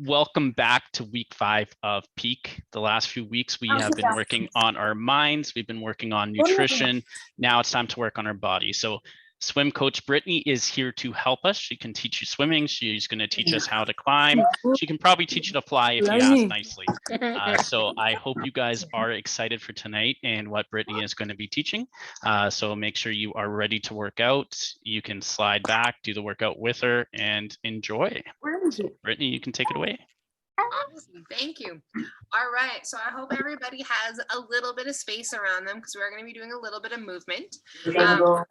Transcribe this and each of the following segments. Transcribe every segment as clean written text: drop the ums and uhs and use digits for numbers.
welcome back to week 5 of Peak. The last few weeks, we have been working on our minds. We've been working on nutrition. Now it's time to work on our body. So swim coach Brittany is here to help us. She can teach you swimming. She's going to teach us how to climb. She can probably teach you to fly if you ask nicely. So I hope you guys are excited for tonight and what Brittany is going to be teaching. So make sure you are ready to work out. You can slide back, do the workout with her, and enjoy. So Brittany, you can take it away. Awesome. Thank you. All right. So I hope everybody has a little bit of space around them because we're going to be doing a little bit of movement. A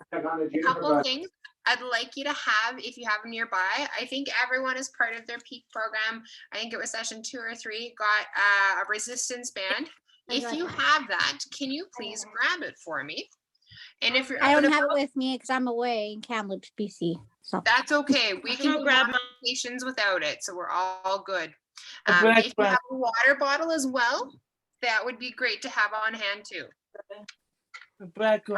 couple of things I'd like you to have if you have them nearby. I think everyone as part of their peak program, I think it was session 2 or 3, got a resistance band. If you have that, can you please grab it for me? And if you're I don't have it with me because I'm away in Kamloops, BC. So that's okay. We can grab modifications without it. So we're all good. If you have a water bottle as well, that would be great to have on hand too. Perfect.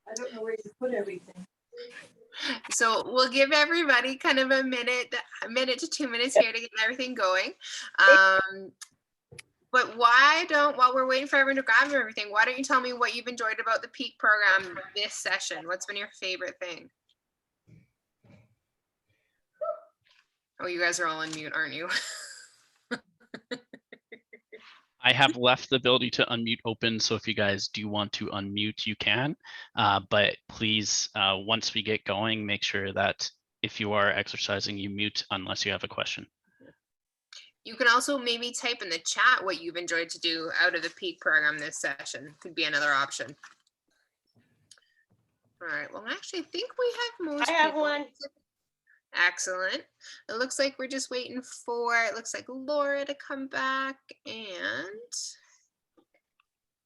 I don't know where you put everything. So we'll give everybody kind of a minute to 2 minutes here to get everything going. But while we're waiting for everyone to grab everything, why don't you tell me what you've enjoyed about the Peak program this session? What's been your favorite thing? Oh, you guys are all on mute, aren't you? I have left the ability to unmute open, so if you guys do want to unmute, you can. But please, once we get going, make sure that if you are exercising, you mute unless you have a question. You can also maybe type in the chat what you've enjoyed to do out of the Peak program this session. Could be another option. All right, well, actually, I think we have most I have people. one. Excellent. It looks like we're just waiting for, it looks like Laura to come back, and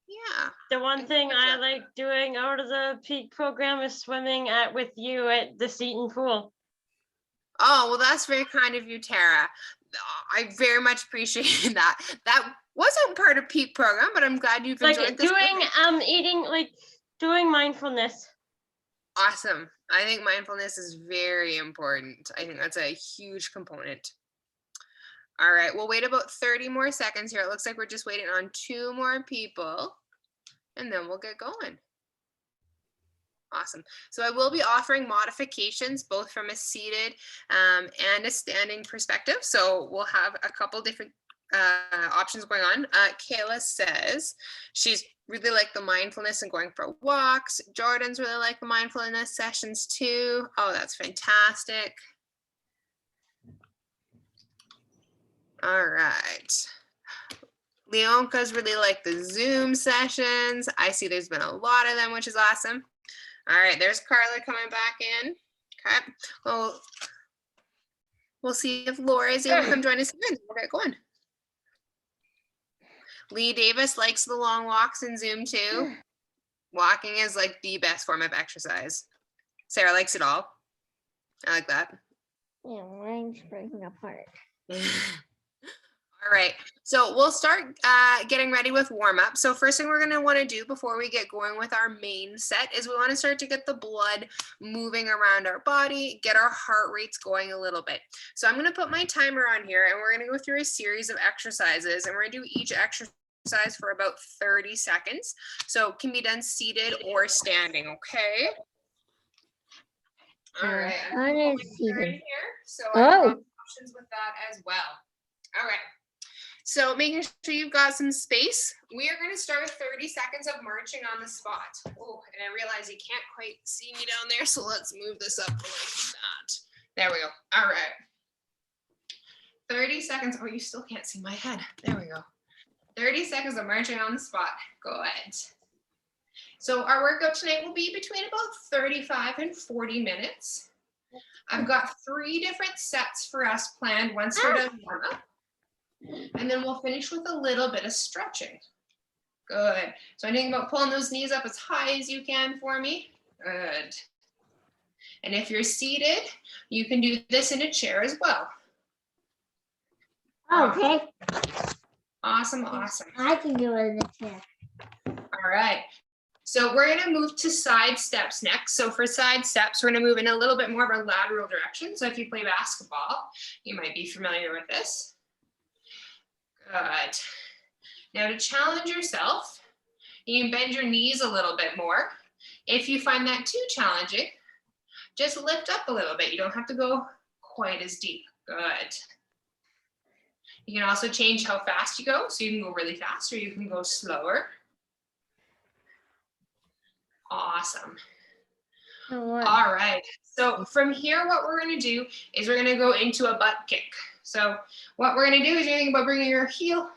yeah. The one thing I like doing out of the Peak program is swimming with you at the Seton pool. Oh, well, that's very kind of you, Tara. I very much appreciate that. That wasn't part of Peak program, but I'm glad you've enjoyed this. Doing mindfulness. Awesome. I think mindfulness is very important. I think that's a huge component. All right, we'll wait about 30 more seconds here. It looks like we're just waiting on 2 more people, and then we'll get going. Awesome. So I will be offering modifications both from a seated and a standing perspective. So we'll have a couple different options going on. Kayla says she's really like the mindfulness and going for walks. Jordan's really like the mindfulness sessions too. Oh, that's fantastic. All right. Leonka's really like the Zoom sessions. I see there's been a lot of them, which is awesome. All right, there's Carla coming back in. Okay, well, we'll see if Laura is able to come join us again. We'll get going. Lee Davis likes the long walks in Zoom too. Walking is like the best form of exercise. Sarah likes it all. I like that. yeah, mine's breaking apart. All right, so we'll start getting ready with warm up. So first thing we're gonna wanna do before we get going with our main set is we wanna start to get the blood moving around our body, get our heart rates going a little bit. So I'm gonna put my timer on here and we're gonna go through a series of exercises and we're gonna do each exercise for about 30 seconds. So it can be done seated or standing, okay? All right, I'm seated here, so I have options with that as well. All right. So making sure you've got some space. We are going to start with 30 seconds of marching on the spot. Oh, and I realize you can't quite see me down there, so let's move this up like that. There we go. All right. 30 seconds. Oh, you still can't see my head. There we go. 30 seconds of marching on the spot. Go ahead. So our workout tonight will be between about 35 and 40 minutes. I've got 3 different sets for us planned once we're done warm up. And then we'll finish with a little bit of stretching. Good. So anything about pulling those knees up as high as you can for me. Good. And if you're seated, you can do this in a chair as well. Okay. Awesome, awesome. I can do it in a chair. All right. So we're gonna move to side steps next. So for side steps, we're gonna move in a little bit more of a lateral direction. So if you play basketball, you might be familiar with this. Good. Now to challenge yourself, you can bend your knees a little bit more. If you find that too challenging, just lift up a little bit. You don't have to go quite as deep. Good. You can also change how fast you go. So you can go really fast or you can go slower. Awesome. All right. So from here, what we're going to do is we're going to go into a butt kick. So what we're going to do is you're going to think about bringing your heel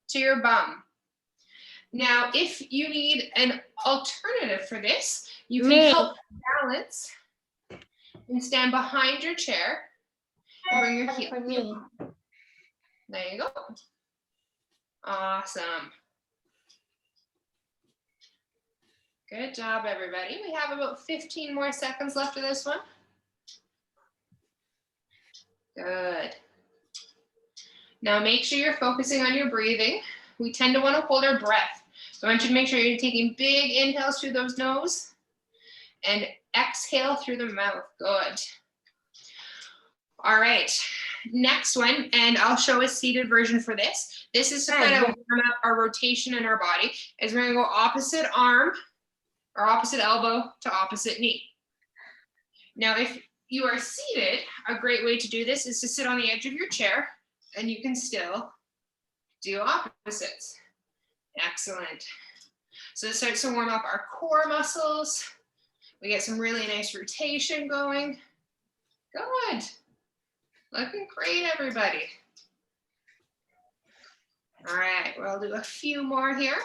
to your bum. Now, if you need an alternative for this, you can help balance and stand behind your chair and bring your heel. For me. There you go. Awesome. Good job, everybody. We have about 15 more seconds left of this one. Good. Now make sure you're focusing on your breathing. We tend to want to hold our breath. So I want you to make sure you're taking big inhales through those nose and exhale through the mouth. Good. All right, next one, and I'll show a seated version for this. This is to kind of warm up our rotation in our body, is we're gonna go opposite arm or opposite elbow to opposite knee. Now, if you are seated, a great way to do this is to sit on the edge of your chair and you can still do opposites. Excellent. So this starts to warm up our core muscles. We get some really nice rotation going. Good. Looking great, everybody. All right, we'll do a few more here.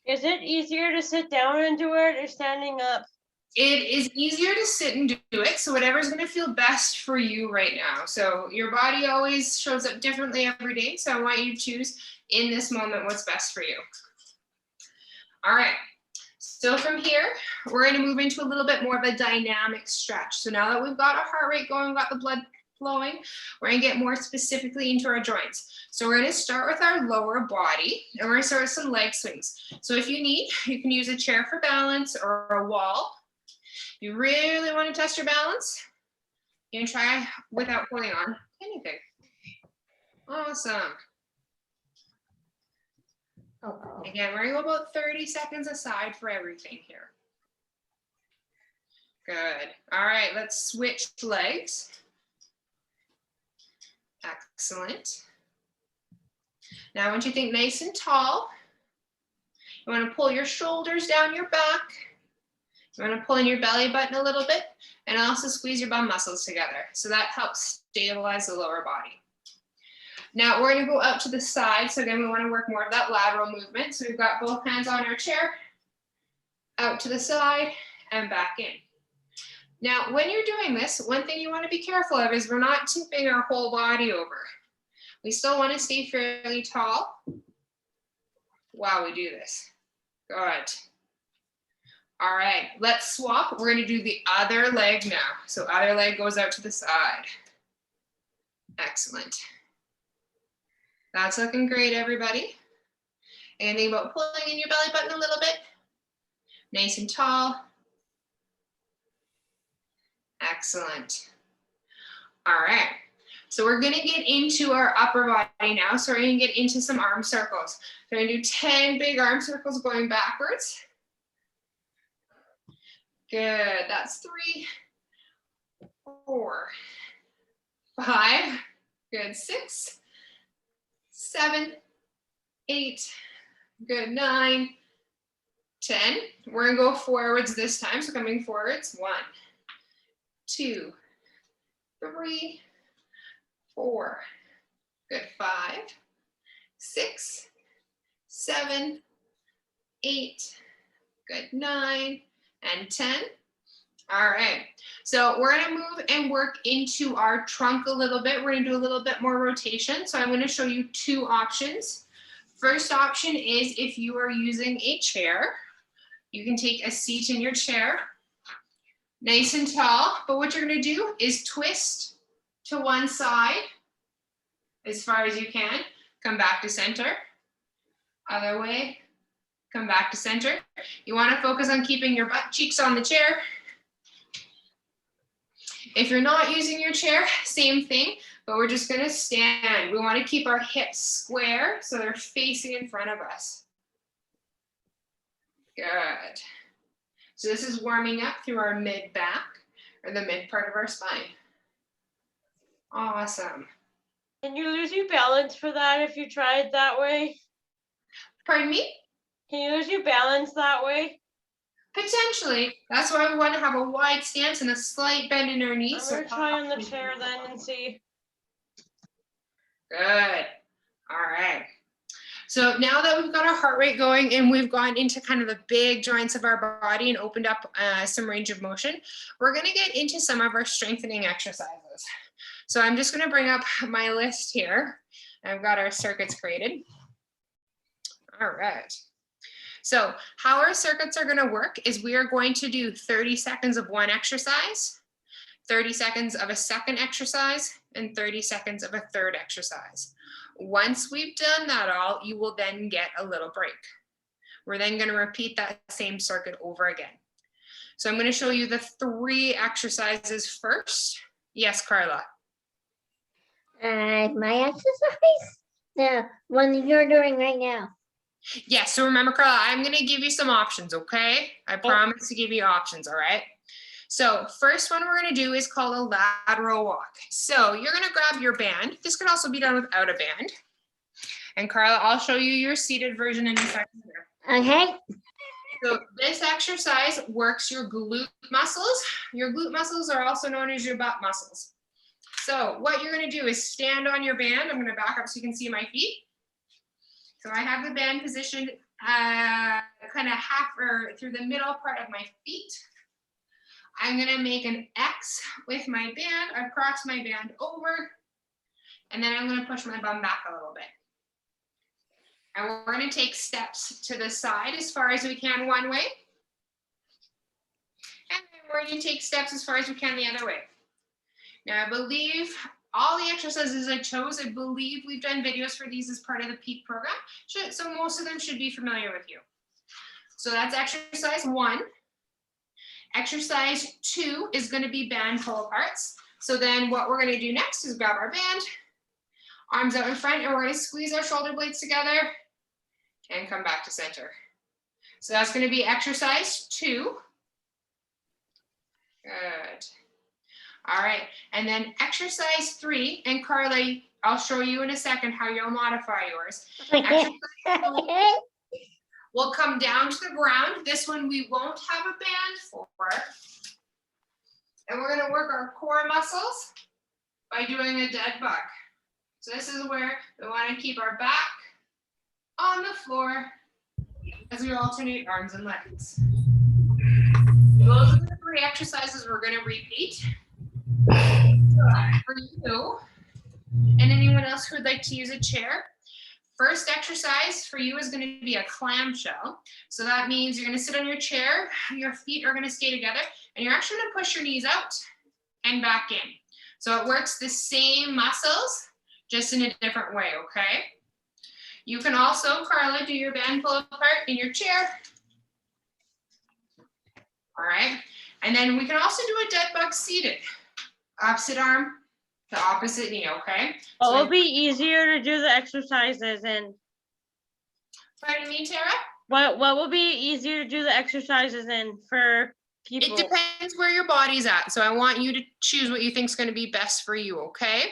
Is it easier to sit down and do it or standing up? It is easier to sit and do it, so whatever's gonna feel best for you right now. So your body always shows up differently every day, so I want you to choose in this moment what's best for you. All right, so from here, we're gonna move into a little bit more of a dynamic stretch. So now that we've got our heart rate going, we've got the blood flowing, we're gonna get more specifically into our joints. So we're gonna start with our lower body, and we're gonna start with some leg swings. So if you need, you can use a chair for balance or a wall. If you really wanna test your balance, you can try without pulling on anything. Awesome. Again, we're gonna go about 30 seconds aside for everything here. Good. All right, let's switch legs. Excellent. Now I want you to think nice and tall. You want to pull your shoulders down your back. You want to pull in your belly button a little bit and also squeeze your bum muscles together. So that helps stabilize the lower body. Now we're going to go out to the side. So again, we want to work more of that lateral movement. So we've got both hands on our chair, out to the side and back in. Now, when you're doing this, one thing you want to be careful of is we're not tipping our whole body over. We still want to stay fairly tall while we do this. Good. All right, let's swap. We're going to do the other leg now. So other leg goes out to the side. Excellent. That's looking great, everybody. And think about pulling in your belly button a little bit. Nice and tall. Excellent. All right, so we're gonna get into our upper body now. So we're gonna get into some arm circles. So we're gonna do 10 big arm circles going backwards. Good, that's 3, 4, 5, good, 6, 7, 8, good, 9, 10. We're gonna go forwards this time, so coming forwards, 1, 2, 3, 4, good, 5, 6, 7, 8, good, 9, and 10. All right, so we're gonna move and work into our trunk a little bit. We're gonna do a little bit more rotation. So I'm gonna show you 2 options. First option is if you are using a chair, you can take a seat in your chair, nice and tall, but what you're gonna do is twist to one side as far as you can, come back to center, other way, Come back to center. You want to focus on keeping your butt cheeks on the chair. If you're not using your chair, same thing, but we're just gonna stand. We want to keep our hips square so they're facing in front of us. Good. So this is warming up through our mid back or the mid part of our spine. Awesome. Can you lose your balance for that if you try it that way? Pardon me? Can you lose your balance that way? Potentially. That's why we want to have a wide stance and a slight bend in our knees. I'm gonna try on the chair then and see. Good. All right. So now that we've got our heart rate going and we've gone into kind of the big joints of our body and opened up some range of motion, we're going to get into some of our strengthening exercises. So I'm just going to bring up my list here. I've got our circuits created. All right. So how our circuits are going to work is we are going to do 30 seconds of one exercise, 30 seconds of a second exercise, and 30 seconds of a third exercise. Once we've done that all, you will then get a little break. We're then going to repeat that same circuit over again. So I'm going to show you the 3 exercises first. Yes, Carla. My exercise? The one that you're doing right now. Yes, so remember, Carla, I'm going to give you some options, okay? I promise to give you options, all right? So first one we're going to do is called a lateral walk. So you're going to grab your band. This could also be done without a band. And Carla, I'll show you your seated version in a second here. Okay. So this exercise works your glute muscles. Your glute muscles are also known as your butt muscles. So what you're going to do is stand on your band. I'm going to back up so you can see my feet. So I have the band positioned kind of half or through the middle part of my feet. I'm going to make an X with my band, across my band over, and then I'm going to push my bum back a little bit. And we're going to take steps to the side as far as we can one way. And then we're going to take steps as far as we can the other way. Now, I believe all the exercises I chose, I believe we've done videos for these as part of the PEAK program. So most of them should be familiar with you. So that's exercise 1. Exercise 2 is going to be band pull aparts. So then what we're going to do next is grab our band, arms out in front, and we're going to squeeze our shoulder blades together and come back to center. So that's going to be exercise 2. Good. All right, and then exercise 3, and Carly, I'll show you in a second how you'll modify yours. Exercise 3 will come down to the ground. This one we won't have a band for. And we're gonna work our core muscles by doing a dead bug. So this is where we wanna keep our back on the floor as we alternate arms and legs. Those are the 3 exercises we're gonna repeat. For you and anyone else who would like to use a chair, first exercise for you is going to be a clamshell. So that means you're going to sit on your chair, your feet are going to stay together, and you're actually going to push your knees out and back in. So it works the same muscles, just in a different way, okay? You can also, Carla, do your band pull apart in your chair. All right, and then we can also do a dead bug seated. Opposite arm to opposite knee, okay? What So will be easier to do the exercises in? pardon me, Tara? What will be easier to do the exercises in for people? It depends where your body's at. So I want you to choose what you think is going to be best for you, okay?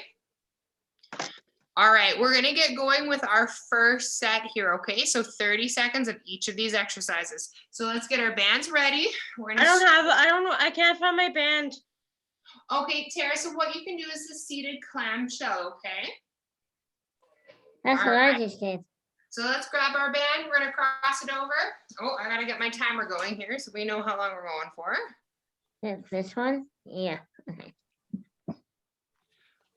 All right, we're going to get going with our first set here, okay? So 30 seconds of each of these exercises. So let's get our bands ready. I can't find my band. Okay, Tara, so what you can do is the seated clamshell, okay? That's All what right. I just did. So let's grab our band. We're going to cross it over. Oh, I got to get my timer going here so we know how long we're going for. This one? Yeah. Okay.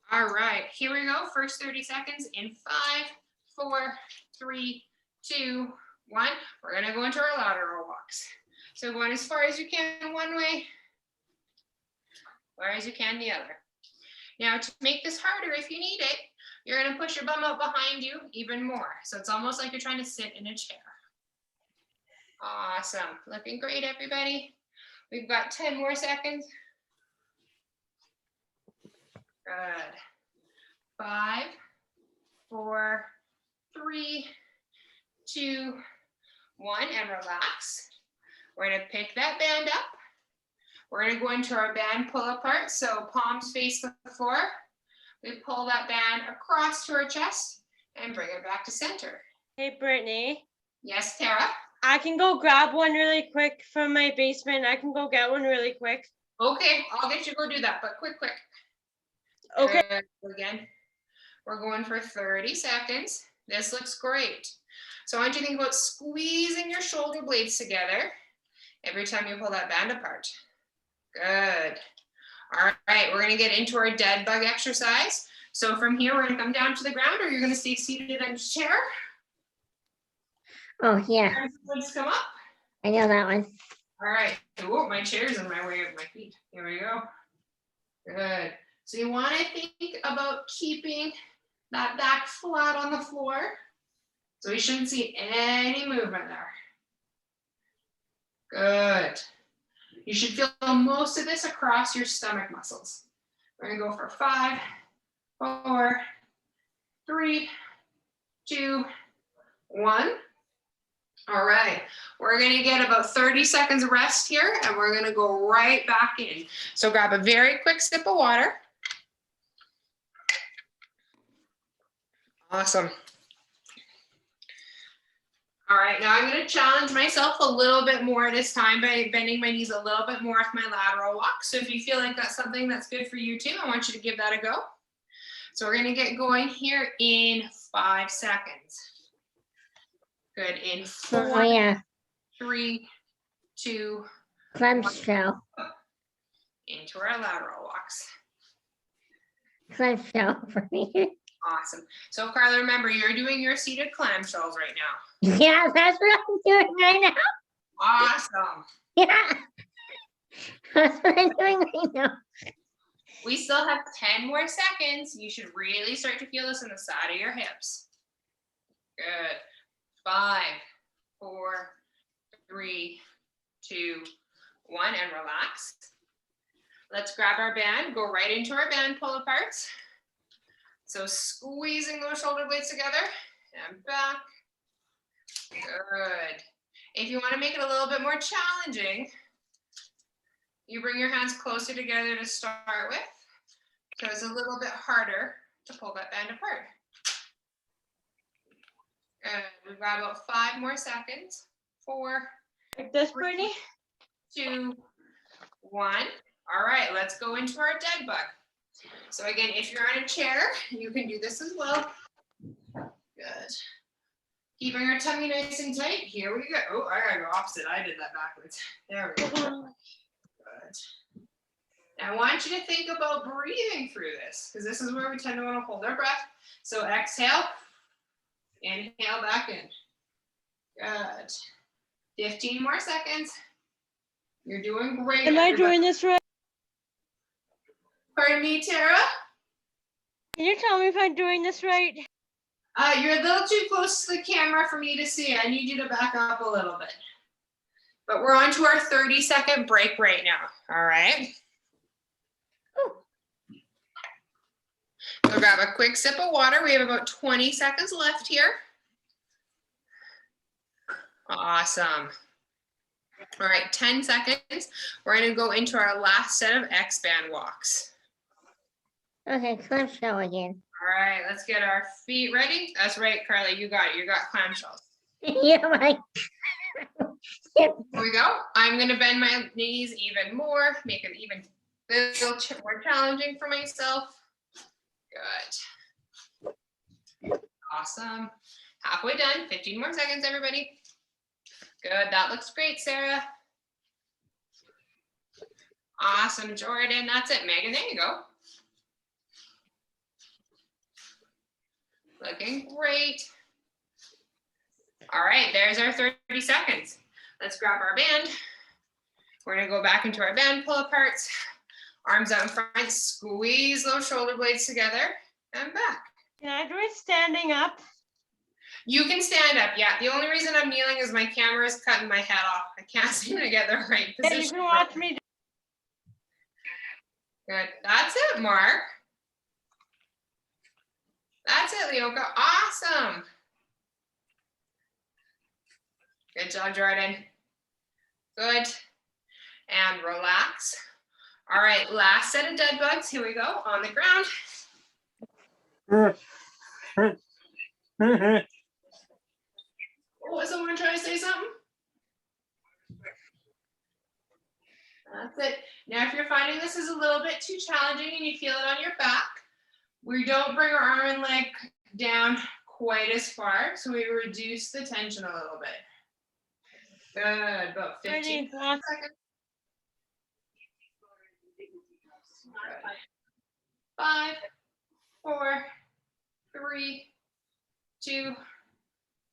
All right, here we go. First 30 seconds in 5, 4, 3, 2, 1. We're going to go into our lateral walks. So going as far as you can one way, far as you can the other. Now to make this harder, if you need it, you're going to push your bum out behind you even more. So it's almost like you're trying to sit in a chair. Awesome. Looking great, everybody. We've got 10 more seconds. Good. 5, 4, 3, 2, 1, and relax. We're going to pick that band up. We're going to go into our band pull apart. So palms face the floor. We pull that band across to our chest and bring it back to center. Hey, Brittany. Yes, Tara? I can go grab one really quick from my basement. I can go get one really quick. Okay, I'll get you to go do that, but quick. Okay. Again, we're going for 30 seconds. This looks great. So I want you to think about squeezing your shoulder blades together every time you pull that band apart. Good. All right, we're gonna get into our dead bug exercise. So from here, we're gonna come down to the ground, or you're gonna stay seated in your chair. Oh, yeah, Let's come up. I know that one. All right. Oh, my chair's in my way of my feet. Here we go. Good. So you want to think about keeping that back flat on the floor. So we shouldn't see any movement there. Good. You should feel most of this across your stomach muscles. We're going to go for 5, 4, 3, 2, 1. All right, we're gonna get about 30 seconds of rest here and we're gonna go right back in. So grab a very quick sip of water. Awesome. All right, now I'm gonna challenge myself a little bit more this time by bending my knees a little bit more off my lateral walk. So if you feel like that's something that's good for you too, I want you to give that a go. So we're gonna get going here in 5 seconds. Good. In 4, Oh, yeah, 3, 2, clamshell, into our lateral walks. clamshell for me. Awesome. So Carla, remember, you're doing your seated clamshells right now. Yeah, that's what I'm doing right now. Awesome. Yeah, that's what I'm doing right now. We still have 10 more seconds. You should really start to feel this in the side of your hips. Good. 5, 4, 3, 2, 1, and relax. Let's grab our band, go right into our band pull aparts. So squeezing those shoulder blades together and back. Good. If you want to make it a little bit more challenging, you bring your hands closer together to start with. So it's a little bit harder to pull that band apart. Good. We've got about 5 more seconds. 4, Like this, Brittany? 2, 1. All right, let's go into our dead bug. So again, if you're on a chair, you can do this as well. Good. Keeping your tummy nice and tight. Here we go. Oh, I gotta go opposite. I did that backwards. There we go. Good. Now I want you to think about breathing through this, because this is where we tend to want to hold our breath. So exhale, inhale back in. Good. 15 more seconds. You're doing great. Am I doing this right? Pardon me, Tara? Can you tell me if I'm doing this right? You're a little too close to the camera for me to see. I need you to back up a little bit. But we're on to our 30-second break right now, all right? So grab a quick sip of water. We have about 20 seconds left here. Awesome. All right, 10 seconds. We're gonna go into our last set of X-band walks. Okay, clamshell again. All right, let's get our feet ready. That's right, Carla, you got it. You got clamshells. Yeah, right. Here we go. I'm gonna bend my knees even more, make it even a little more challenging for myself. Good. Awesome. Halfway done. 15 more seconds, everybody. Good. That looks great, Sarah. Awesome, Jordan. That's it, Megan. There you go. Looking great. All right, there's our 30 seconds. Let's grab our band. We're gonna go back into our band pull aparts. Arms out in front, squeeze those shoulder blades together and back. Can I do it standing up? You can stand up, yeah. The only reason I'm kneeling is my camera is cutting my head off. I can't seem to get the right Yeah, position. you can watch me. Good. That's it, Mark. That's it, Leoka. Awesome. Good job, Jordan. Good. And relax. All right, last set of dead bugs. Here we go, on the ground. Oh, was someone trying to say something? That's it. Now, if you're finding this is a little bit too challenging and you feel it on your back, we don't bring our arm and leg down quite as far, so we reduce the tension a little bit. Good, about 15 seconds. Good. 5, 4, 3, 2,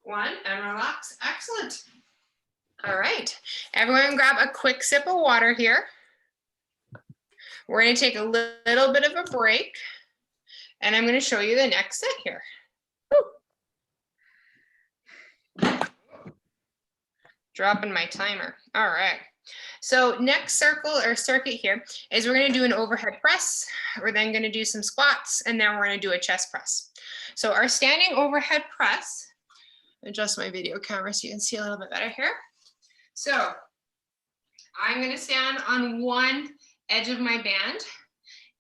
1, and relax. Excellent. All right, everyone grab a quick sip of water here. We're going to take a little bit of a break, and I'm going to show you the next set here. Dropping my timer. All right. So next circle or circuit here is we're going to do an overhead press. We're then going to do some squats, and then we're going to do a chest press. So our standing overhead press, adjust my video camera so you can see a little bit better here. So I'm going to stand on one edge of my band.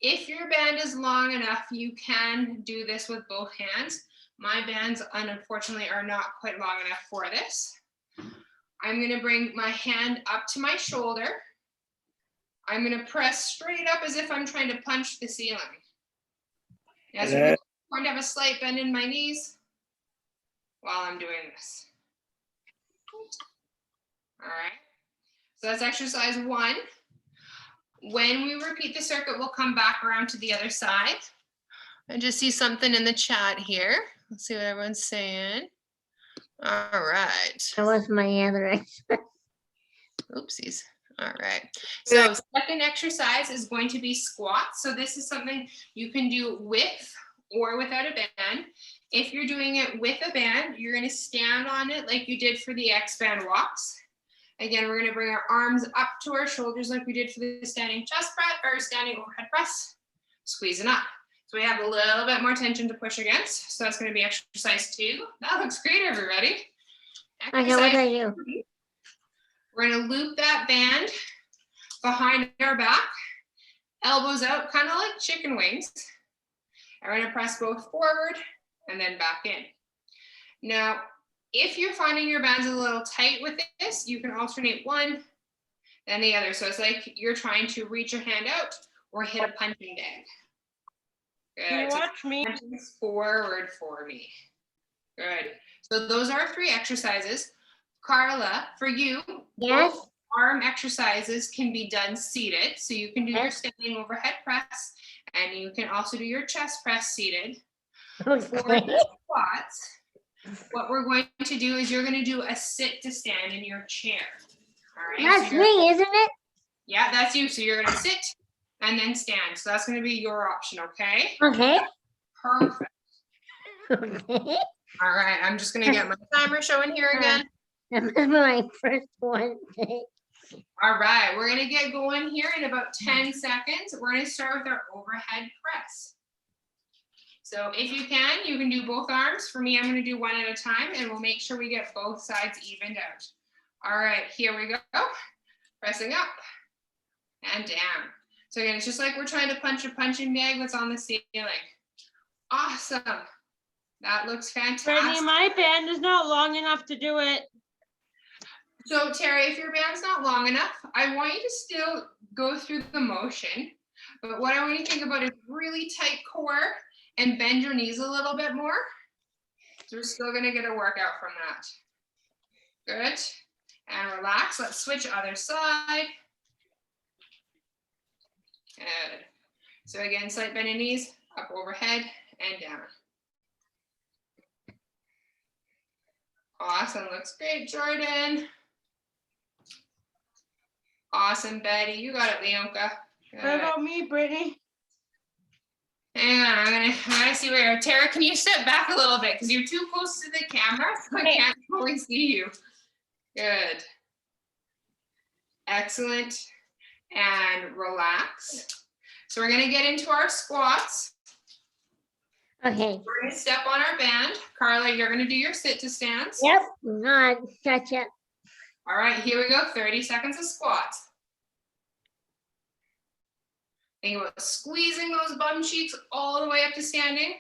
If your band is long enough, you can do this with both hands. My bands, unfortunately, are not quite long enough for this. I'm going to bring my hand up to my shoulder. I'm going to press straight up as if I'm trying to punch the ceiling. As I'm going to have a slight bend in my knees while I'm doing this. All right. So that's exercise 1. When we repeat the circuit, we'll come back around to the other side. I just see something in the chat here. Let's see what everyone's saying. All right. That was my other exercise. Oopsies. All right. So second exercise is going to be squats. So this is something you can do with or without a band. If you're doing it with a band, you're going to stand on it like you did for the X-band walks. Again, we're going to bring our arms up to our shoulders like we did for the standing chest press or standing overhead press. Squeezing up. So we have a little bit more tension to push against. So that's going to be exercise 2. That looks great, everybody. Okay, what do I do? We're going to loop that band behind our back, elbows out, kind of like chicken wings. And we're going to press both forward and then back in. Now, if you're finding your bands a little tight with this, you can alternate one, then the other. So it's like you're trying to reach your hand out or hit a punching bag. Good. Can you watch me? Forward for me. Good. So those are 3 exercises. Carla, for you, Yes. both arm exercises can be done seated. So you can do your standing overhead press, and you can also do your chest press seated. For the squats, what we're going to do is you're going to do a sit to stand in your chair. All right. That's so me, isn't it? Yeah, that's you. So you're going to sit and then stand. So that's going to be your option, okay? Okay. Perfect. Okay. All right, I'm just going to get my timer showing here again. That was my first one. All right, we're going to get going here in about 10 seconds. We're going to start with our overhead press. So if you can do both arms. For me, I'm going to do one at a time, and we'll make sure we get both sides evened out. All right, here we go. Pressing up and down. So again, it's just like we're trying to punch a punching bag that's on the ceiling. Awesome. That looks fantastic. Brittany, my band is not long enough to do it. So Terry, if your band's not long enough, I want you to still go through the motion. But what I want you to think about is really tight core and bend your knees a little bit more. So we're still gonna get a workout from that. Good. And relax. Let's switch other side. Good. So again, slight bend in knees, up overhead and down. Awesome, looks great, Jordan. Awesome, Betty. You got it, Leonka. What about me, Brittany? Hang on, I'm gonna see where. Tara, can you step back a little bit because you're too close to the camera, so I can't fully see you. Good. Excellent. And relax. So we're gonna get into our squats. Okay. We're gonna step on our band. Carla, you're gonna do your sit to stands. Yep. Not stretch it. All right, here we go. 30 seconds of squats. Think about squeezing those bum cheeks all the way up to standing.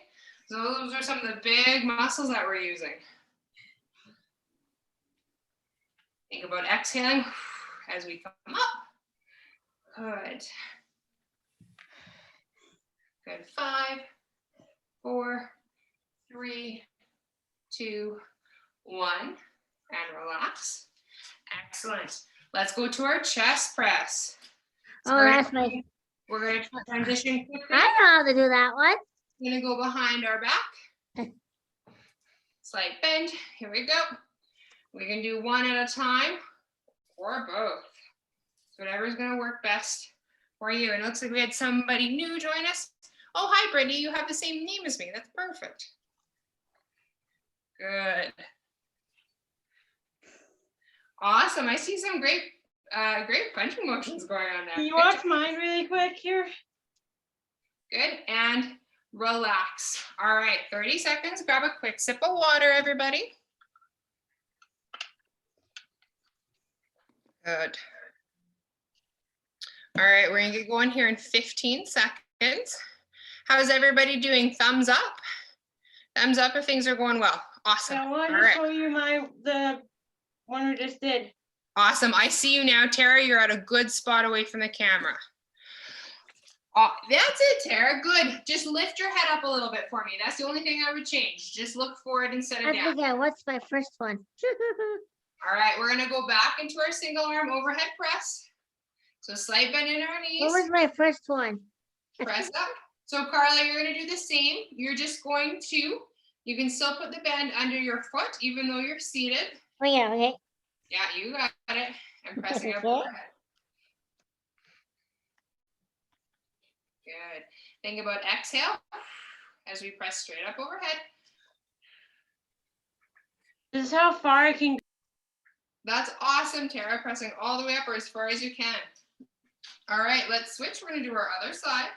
So those are some of the big muscles that we're using. Think about exhaling as we come up. Good. Good. 5, 4, 3, 2, 1. And relax. Excellent. Let's go to our chest press. So we're going to transition quickly. I know how to do that one. We're going to go behind our back. Slight bend. Here we go. We can do one at a time or both. Whatever's going to work best for you. And it looks like we had somebody new join us. Oh, hi, Brittany. You have the same name as me. That's perfect. Good. Awesome. I see some great punching motions going on there. Can you watch mine really quick here? Good. And relax. All right. 30 seconds. Grab a quick sip of water, everybody. Good. All right. We're going to get going here in 15 seconds. How's everybody doing? Thumbs up. Thumbs up if things are going well. Awesome. I wanted All to right. show you the one we just did. Awesome. I see you now, Tara. You're at a good spot away from the camera. Oh, that's it, Tara. Good. Just lift your head up a little bit for me. That's the only thing I would change. Just look forward instead of I down. forget what's my first one. All right, we're gonna go back into our single arm overhead press. So slight bend in our knees. What was my first one? Press up. So Carla, you're gonna do the same. You're just going to, you can still put the band under your foot even though you're seated. Oh yeah, okay. Yeah, you got it. And pressing up Okay. overhead. Good. Think about exhale as we press straight up overhead. This is how far I can. That's awesome, Tara. Pressing all the way up or as far as you can. All right, let's switch. We're gonna do our other side.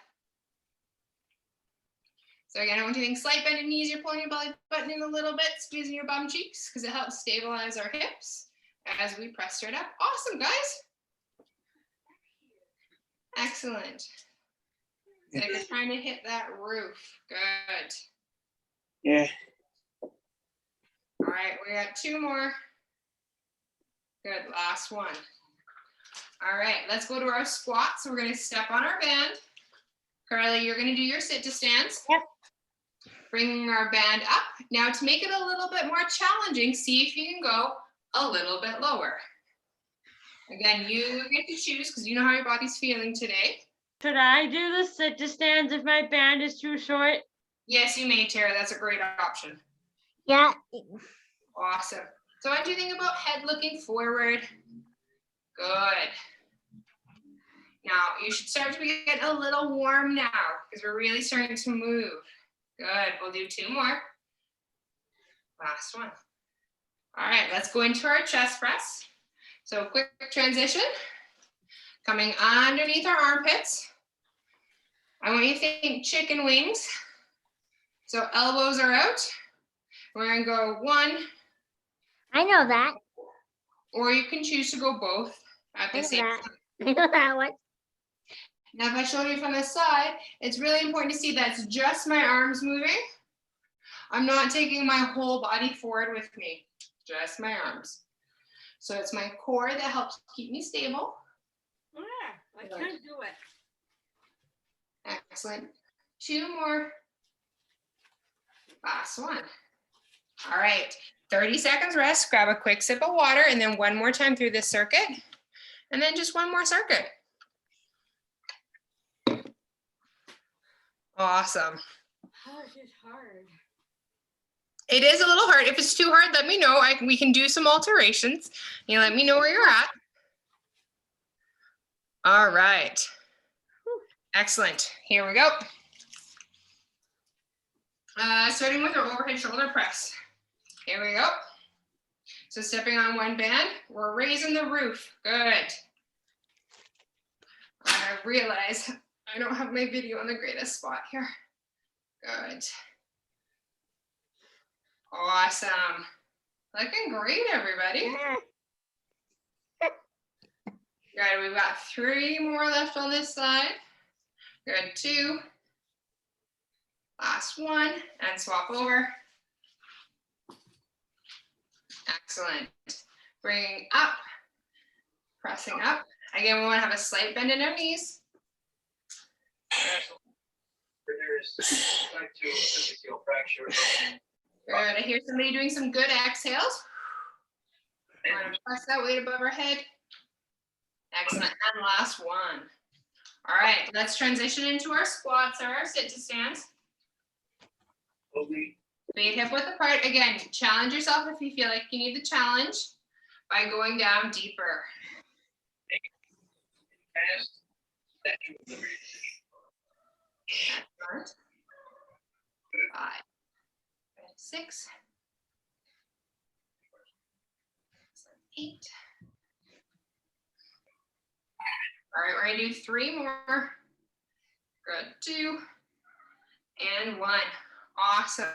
So again, I want you to think slight bend in knees. You're pulling your belly button in a little bit, squeezing your bum cheeks because it helps stabilize our hips as we press straight up. Awesome, guys. Excellent. It's like it's trying to hit that roof. Good. Yeah. All right, we got 2 more. Good, last one. All right, let's go to our squats. So we're gonna step on our band. Carly, you're gonna do your sit to stands. Yep. Bringing our band up. Now to make it a little bit more challenging, see if you can go a little bit lower. Again, you get to choose because you know how your body's feeling today. Should I do the sit to stands if my band is too short? Yes, you may, Tara. That's a great option. Yeah. Awesome. So what do you think about head looking forward? Good. Now you should start to get a little warm now because we're really starting to move. Good. We'll do 2 more. Last one. All right, let's go into our chest press. So quick transition. Coming underneath our armpits. I want you to think chicken wings. So elbows are out. We're gonna go 1. I know that. Or you can choose to go both at I the know same that. time. I know that one. Now, if I showed you from the side, it's really important to see that's just my arms moving. I'm not taking my whole body forward with me, just my arms. So it's my core that helps keep me stable. I can't do it. Excellent. 2 more. Last one. All right, 30 seconds rest. Grab a quick sip of water and then 1 more time through this circuit. And then just 1 more circuit. Awesome. Oh, it's just hard. It is a little hard. If it's too hard, let me know. We can do some alterations. You let me know where you're at. All right. Excellent. Here we go. Starting with our overhead shoulder press. Here we go. So stepping on one band, we're raising the roof. Good. I realize I don't have my video on the greatest spot here. Good. Awesome. Looking great, everybody. Good, we've got 3 more left on this side. Good, 2. Last one, and swap over. Excellent. Bringing up, pressing up. Again, we want to have a slight bend in our knees. Good, I hear somebody doing some good exhales. We're going to press that weight above our head. Excellent, and last one. All right, let's transition into our squats or our sit to stands. Feet hip width apart. Again, challenge yourself if you feel like you need the challenge by going down deeper. Excellent. 5, 6, 8. All right, we're gonna do 3 more. Good, 2, and 1. Awesome.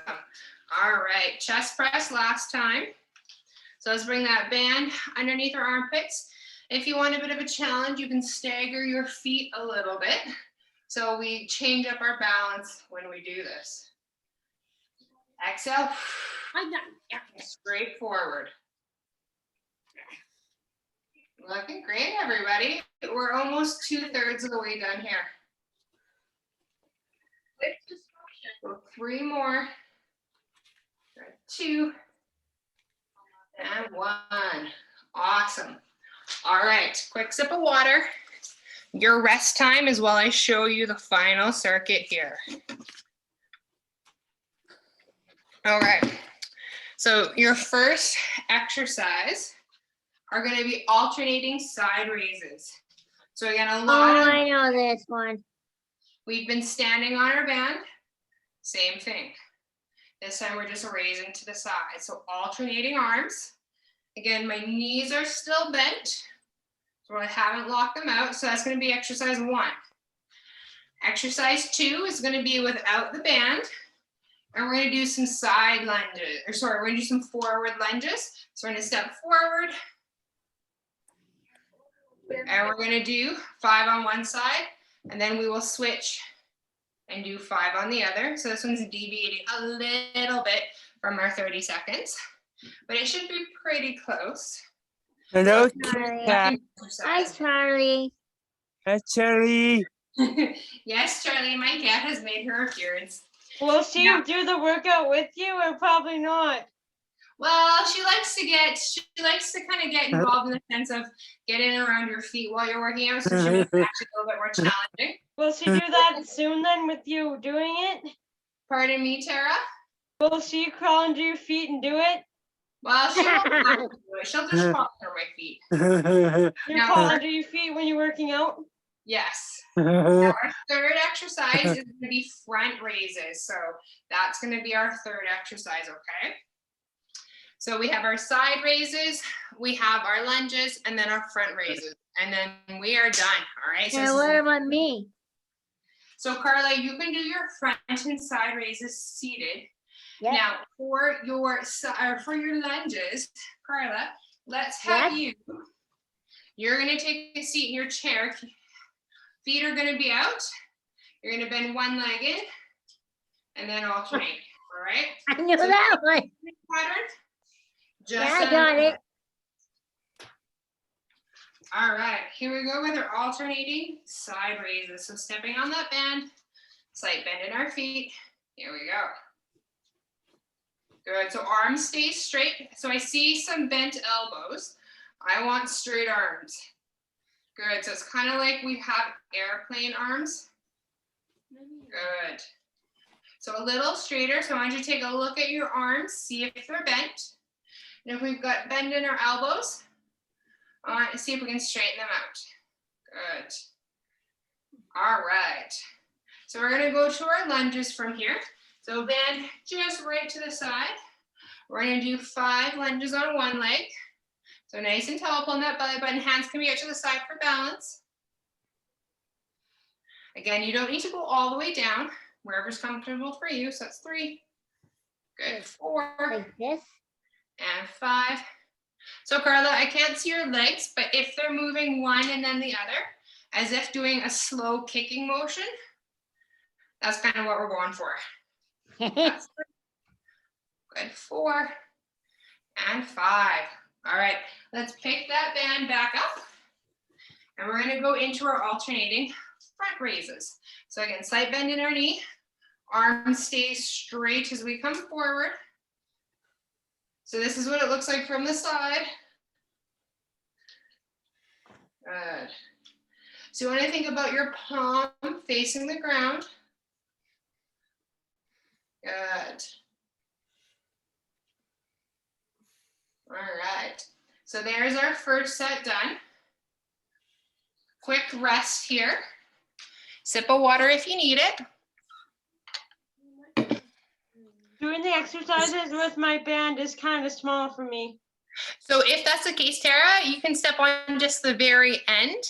All right, chest press last time. So let's bring that band underneath our armpits. If you want a bit of a challenge, you can stagger your feet a little bit. So we change up our balance when we do this. Exhale. Straight forward. Looking great, everybody. We're almost 2/3 of the way done here. 3 more. 2 and 1. Awesome. All right, quick sip of water. Your rest time is while I show you the final circuit here. All right, so your first exercise are going to be alternating side raises. So again, a lot of, I know this one. we've been standing on our band, same thing. This time we're just raising to the side. So alternating arms. Again, my knees are still bent, so I haven't locked them out. So that's going to be exercise 1. Exercise 2 is going to be without the band. And we're going to do some side lunges, or sorry, we're going to do some forward lunges. So we're going to step forward. And we're going to do 5 on one side, and then we will switch and do 5 on the other. So this one's deviating a little bit from our 30 seconds, but it should be pretty close. Hello, Charlie. cat. Hi, Charlie. Hi, Cherry. Yes, Charlie, my cat has made her appearance. Will she Yeah. do the workout with you or probably not? Well, she likes to kind of get involved in the sense of getting around your feet while you're working out, so she makes it actually a little bit more challenging. Will she do that soon then with you doing it? Pardon me, Tara? Will she crawl under your feet and do it? Well, she won't have to do it. She'll just crawl under my feet. You No. crawl under your feet when you're working out? Yes. Our third exercise is going to be front raises. So that's going to be our third exercise, okay? So we have our side raises, we have our lunges, and then our front raises. And then we are done, all right? Yeah, what about me? So Carla, you can do your front and side raises seated. Yep. Now for your lunges, Carla, let's have you're going to take a seat in your chair. Feet are going to be out. You're going to bend one leg in and then alternate, all right? I knew that one. Pattern. Yeah, I got it. All right, here we go with our alternating side raises. So stepping on that band, slight bend in our feet. Here we go. Good, so arms stay straight. So I see some bent elbows. I want straight arms. Good, so it's kind of like we have airplane arms. Good. So a little straighter, so I want you to take a look at your arms, see if they're bent. And if we've got bend in our elbows, I want to see if we can straighten them out. Good. All right. So we're going to go to our lunges from here. So band just right to the side. We're gonna do 5 lunges on one leg. So nice and tall, pulling that belly button. Hands can be out to the side for balance. Again, you don't need to go all the way down, wherever's comfortable for you. So that's 3. Good, 4. Like this? And 5. So Carla, I can't see your legs, but if they're moving one and then the other, as if doing a slow kicking motion, that's kind of what we're going for. That's 3. Good, 4 and 5. All right, let's pick that band back up. And we're gonna go into our alternating front raises. So again, slight bend in our knee, arms stay straight as we come forward. So this is what it looks like from the side. Good. So you want to think about your palm facing the ground. Good. All right. So there's our first set done. Quick rest here. Sip of water if you need it. Doing the exercises with my band is kind of small for me. So if that's the case, Tara, you can step on just the very end.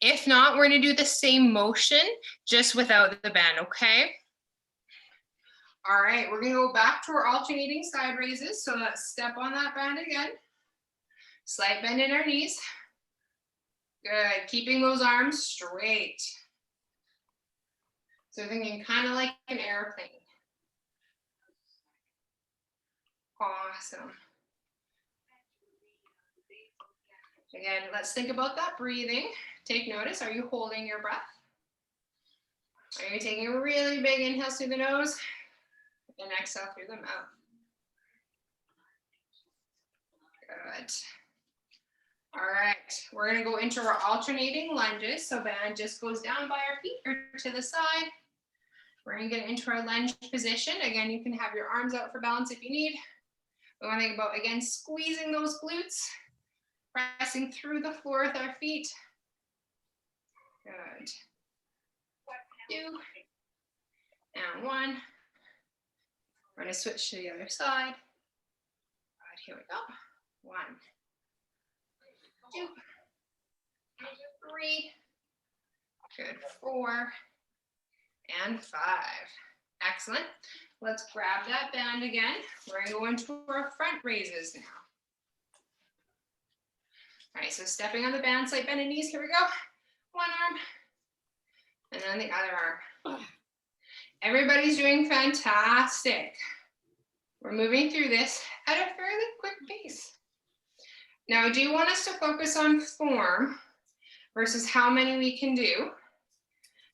If not, we're going to do the same motion, just without the band, okay? All right, we're going to go back to our alternating side raises. So let's step on that band again. Slight bend in our knees. Good, keeping those arms straight. So thinking kind of like an airplane. Awesome. Again, let's think about that breathing. Take notice, are you holding your breath? Are you taking a really big inhale through the nose and exhale through the mouth? Good. All right, we're gonna go into our alternating lunges. So band just goes down by our feet or to the side. We're gonna get into our lunge position. Again, you can have your arms out for balance if you need. We wanna think about, again, squeezing those glutes, pressing through the floor with our feet. Good. 2 and 1. We're gonna switch to the other side. Good, here we go. 1, 2, 3. Good, 4 and 5. Excellent. Let's grab that band again. We're gonna go into our front raises now. All right, so stepping on the band, slight bend in knees, here we go. One arm, and then the other arm. Everybody's doing fantastic. We're moving through this at a fairly quick pace. Now, I do want us to focus on form versus how many we can do.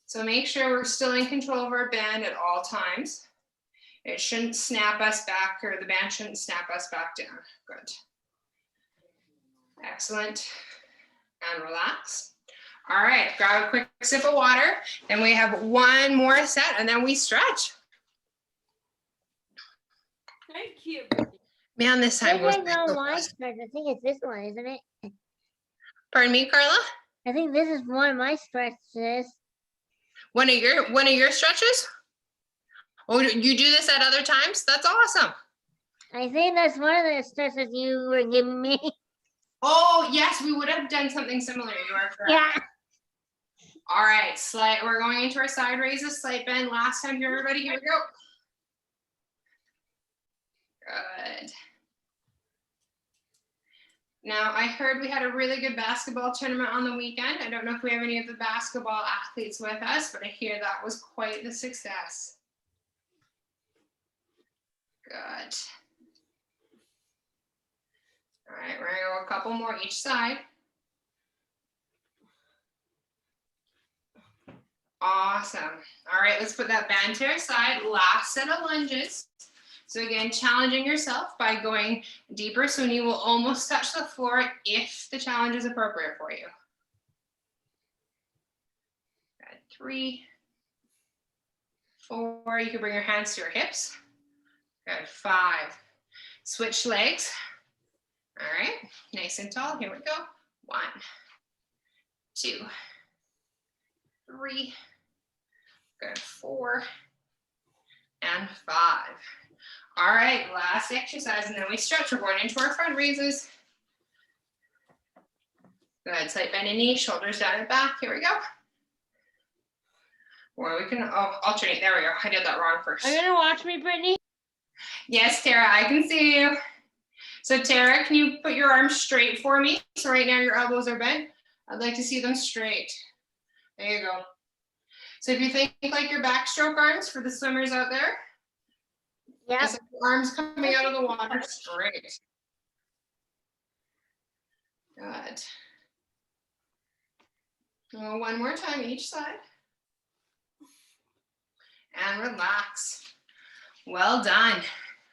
So make sure we're still in control of our band at all times. It shouldn't snap us back, or the band shouldn't snap us back down. Good. Excellent. And relax. All right, grab a quick sip of water. And we have one more set, and then we stretch. Thank you. Man, this time This goes is so on my fast. stretch. I think it's this one, isn't it? Pardon me, Carla? I think this is one of my stretches. One of your stretches? Oh, you do this at other times? That's awesome. I think that's one of the stretches you were giving me. Oh, yes, we would have done something similar. You are correct. Yeah. All right, we're going into our side raises, slight bend. Last time here, everybody. Here we go. Good. Now, I heard we had a really good basketball tournament on the weekend. I don't know if we have any of the basketball athletes with us, but I hear that was quite the success. Good. All right, we're gonna go a couple more each side. Awesome. All right, let's put that band to our side. Last set of lunges. So again, challenging yourself by going deeper, so knee will almost touch the floor if the challenge is appropriate for you. Good. 3, 4, you can bring your hands to your hips. Good. 5, switch legs. All right, nice and tall, here we go. 1, 2, 3, good, 4, and 5. All right, last exercise, and then we stretch. We're going into our front raises. Good, slight bend in knee, shoulders down and back. Here we go. Or we can alternate. There we go. I did that wrong first. Are you gonna watch me, Brittany? Yes, Tara, I can see you. So Tara, can you put your arms straight for me? So right now your elbows are bent. I'd like to see them straight. There you go. So if you think like your backstroke arms for the swimmers out there, Yep. just like your arms coming out of the water straight. Good. One more time each side. And relax. Well done.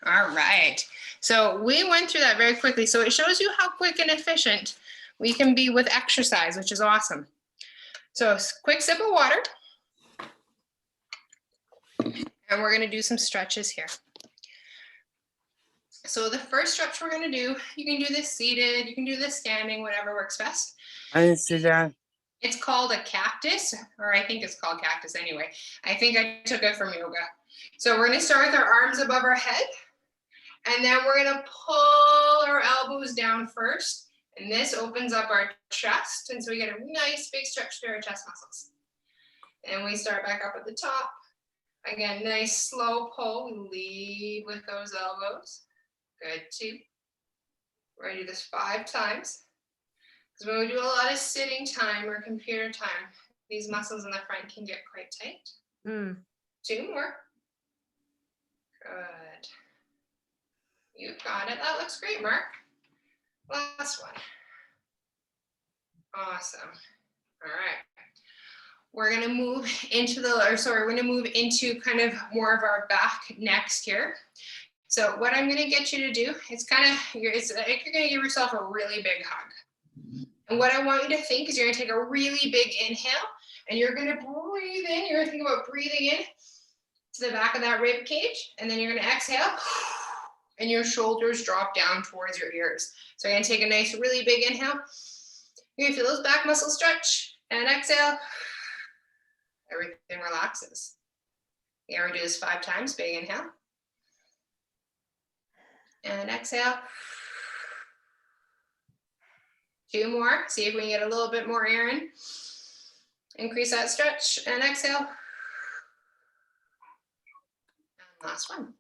All right. So we went through that very quickly. So it shows you how quick and efficient we can be with exercise, which is awesome. So quick sip of water. And we're going to do some stretches here. So the first stretch we're going to do, you can do this seated, you can do this standing, whatever works best. I sit down. It's called a cactus, or I think it's called cactus anyway. I think I took it from yoga. So we're going to start with our arms above our head. And then we're going to pull our elbows down first. And this opens up our chest. And so we get a nice big stretch through our chest muscles. And we start back up at the top. Again, nice slow pull. We lead with those elbows. Good, 2. We're going to do this 5 times. Because when we do a lot of sitting time or computer time, these muscles in the front can get quite tight. 2 more. Good. You got it. That looks great, Mark. Last one. Awesome. All right. We're going to move into we're going to move into kind of more of our back next here. So what I'm going to get you to do is you're going to give yourself a really big hug. And what I want you to think is you're going to take a really big inhale and you're going to breathe in. You're going to think about breathing in to the back of that rib cage. And then you're going to exhale and your shoulders drop down towards your ears. So you're going to take a nice, really big inhale. You're going to feel those back muscles stretch and exhale. Everything relaxes. Yeah, we're going to do this 5 times. Big inhale. And exhale. 2 more. See if we can get a little bit more air in. Increase that stretch and exhale. And last one.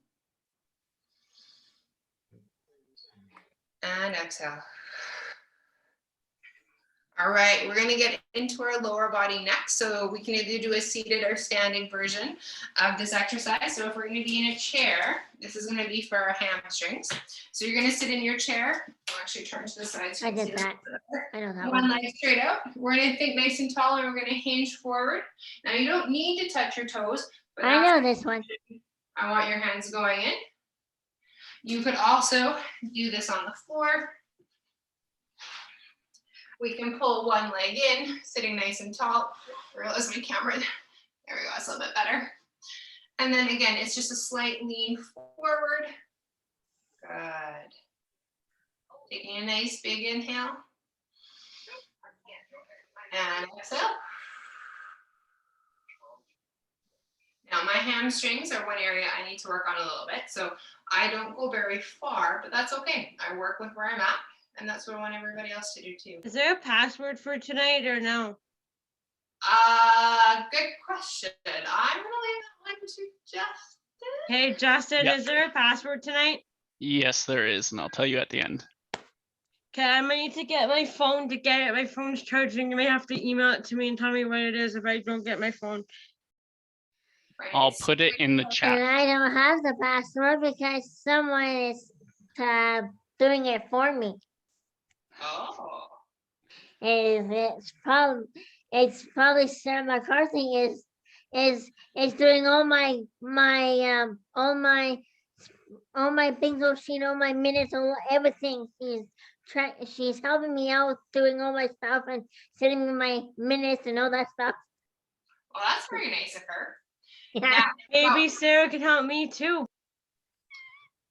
And exhale. All right, we're going to get into our lower body next. So we can either do a seated or standing version of this exercise. So if we're going to be in a chair, this is going to be for our hamstrings. So you're going to sit in your chair. I'll actually turn to the side. So I did that. I know that one one. leg straight out. We're going to think nice and tall, and we're going to hinge forward. Now you don't need to touch your toes. But I know this one. I want your hands going in. You could also do this on the floor. We can pull one leg in, sitting nice and tall. I realize my camera, there we go, it's a little bit better. And then again, it's just a slight lean forward. Good. Taking a nice big inhale. And exhale. Now my hamstrings are one area I need to work on a little bit. So I don't go very far, but that's okay. I work with where I'm at. And that's what I want everybody else to do too. Is there a password for tonight or no? Good question. I'm gonna leave that one to Justin. Hey, Justin, Yep. Is there a password tonight? Yes, there is, and I'll tell you at the end. Okay, I might need to get my phone to get it. My phone's charging. You may have to email it to me and tell me what it is if I don't get my phone. Right. I'll put it in the And chat. I don't have the password because someone is doing it for me. Oh. And it's probably Sarah McCarthy is doing all my bingo sheet, all my minutes, everything. She's helping me out doing all my stuff and sending me my minutes and all that stuff. Well, that's very nice of her. Yeah. Now, Maybe Sarah can help me too.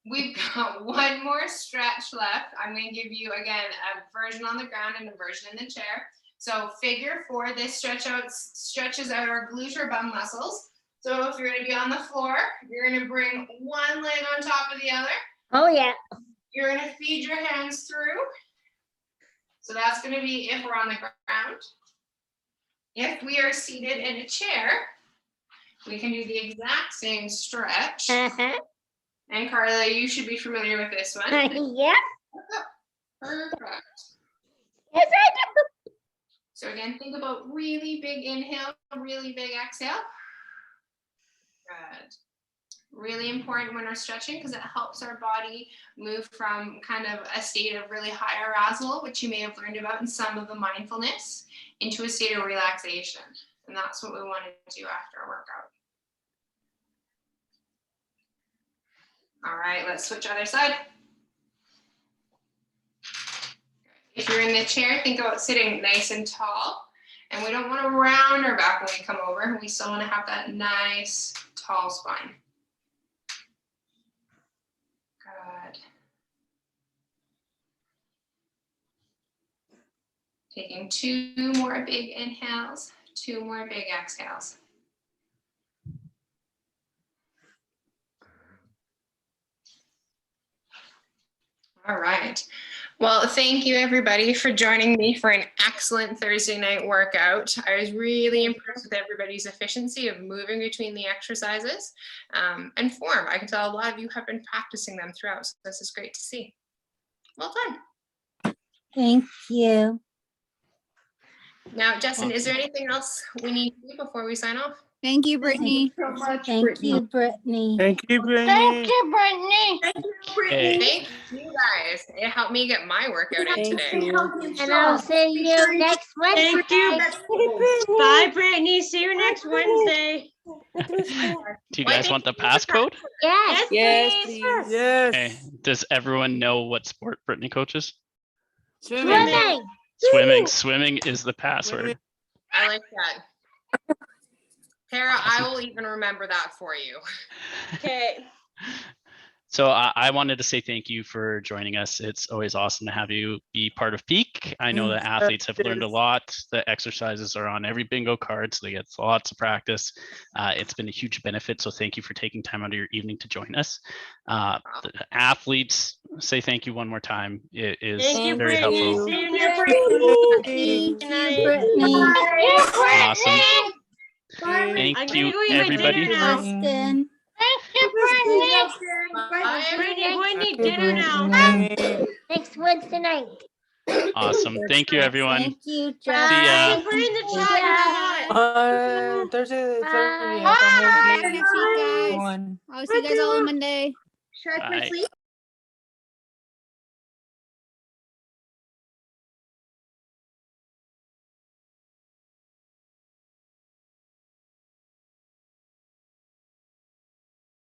we've got one more stretch left. I'm going to give you, again, a version on the ground and a version in the chair. So figure 4, this stretches out our gluteal bum muscles. So if you're gonna be on the floor, you're gonna bring one leg on top of the other. Oh, yeah. You're gonna feed your hands through. So that's gonna be if we're on the ground. If we are seated in a chair, we can do the exact same stretch. Uh-huh. And Carla, you should be familiar with this one. Yeah. Perfect. Yes, I do. So again, think about really big inhale, really big exhale. Good. Really important when we're stretching because it helps our body move from kind of a state of really high arousal, which you may have learned about in some of the mindfulness, into a state of relaxation. And that's what we want to do after a workout. All right, let's switch other side. If you're in the chair, think about sitting nice and tall. And we don't want to round our back when we come over. We still want to have that nice, tall spine. Good. Taking 2 more big inhales, 2 more big exhales. All right. Well, thank you everybody for joining me for an excellent Thursday night workout. I was really impressed with everybody's efficiency of moving between the exercises and form. I can tell a lot of you have been practicing them throughout, so this is great to see. Well done. Thank you. Now, Justin, is there anything else we need to do before we sign off? Thank you, Brittany. Thank you, Brittany. Thank you, Thank Brittany. you, Brittany. Hey, Thank you guys. It helped me get my workout in Thank today. you. And I'll see you next Wednesday. Thank you. Bye, Brittany. See you next Wednesday. do you guys want the passcode? Yes. Yes, please. please. Yes. Okay. Does everyone know what sport Brittany coaches? Swimming. Swimming. Swimming is the password. I like that. Tara, I will even remember that for you. Okay. So I wanted to say thank you for joining us. It's always awesome to have you be part of Peak. I know that athletes have learned a lot. The exercises are on every bingo card, so they get lots of practice. It's been a huge benefit, so thank you for taking time out of your evening to join us. The athletes, say thank you one more time. It is Thank you, very Brittany. helpful. See you next Thank Good you, night. Brittany. Awesome. I'm Thank gonna you, go eat my everybody. dinner now. Justin. Thank you, Brittany. Bye, Brittany, go and eat Okay, dinner now. Brittany. Next Wednesday night. Awesome. Thank you, everyone. Thank you, See ya. Justin. Put in the chat. You got. Thursday, Bye. yata Bye, movie. guys. One. I'll see you guys all on Monday. Bye.